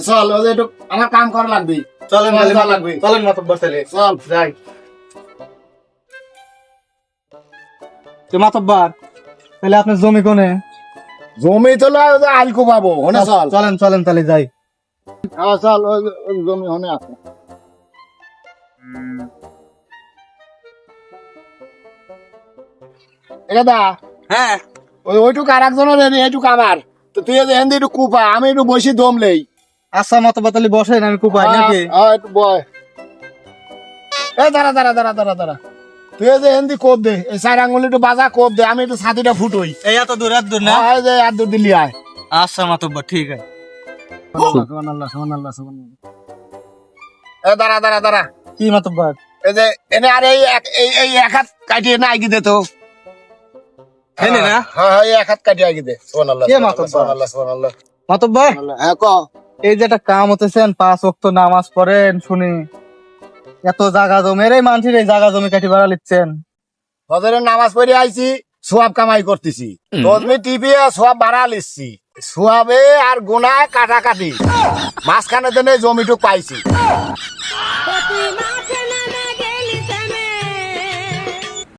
চল ওই যে একটু আমার কাম করা লাগবে। চলেন চল, তাহলে, লাগবে। চলেন মাতব্বর তাহলে চল যাই। তো মাতব্বর তাহলে আপনার জমি কোনে? জমি তো লয়, ওই যে আইলকো পাবো হনে চল। চলেন চলেন তাহলে যাই। হ্যাঁ চল ওই জমি হনে আছে। এদা হ্যাঁ ওইটুকু আর একজনের এইটুকু আমার, তো তুই এখান একটু কুপা, আমি একটু বসি দম লেই। আচ্ছা মাতব্বর তাহলে বসেন, আমি কুপাই নাকি? একটু বয়। এ দাঁড়া দাঁড়া দাঁড়া দাঁড়া দাঁড়া, তুই যে এখান কোপ দে, এই চার আঙুল একটু বাজা কোপ দে, আমি একটু ছাতিটা ফুটোই। এই এত দূর এত দূর না? হ্যাঁ, এই যে আর দূর দিল্লি আয়। আচ্ছা মাতব্বর ঠিক আছে। সুবহানাল্লাহ, সুবহানাল্লাহ, সুবহানাল্লাহ। এ দাঁড়া দাঁড়া দাঁড়া, কি মাতব্বর? এই যে এনে আর এই এক হাত কাটিয়ে না আগি দে তো। এনে না? হ্যাঁ হ্যাঁ, এই এক হাত কাটিয়ে আগি দে। সুবহানাল্লাহ, কে মাতব্বর? সুবহানাল্লাহ, সুবহানাল্লাহ, মাতব্বর সুবহানাল্লাহ। হ্যাঁ ক। এই যে একটা কাম হতেছেন, 5 ওয়াক্ত নামাজ পড়েন শুনি, এত জায়গা জমি এই মানুষের এই জায়গা জমি কাটি বাড়া লিখছেন। ফজরের নামাজ পড়ে আইছি, সোয়াব কামাই করতেছি, তসবি টিপে সোয়াব বাড়া লিখছি, সোয়াবে আর গুনায় কাটাকাটি, মাঝখানে দেনে জমিটুক পাইছি।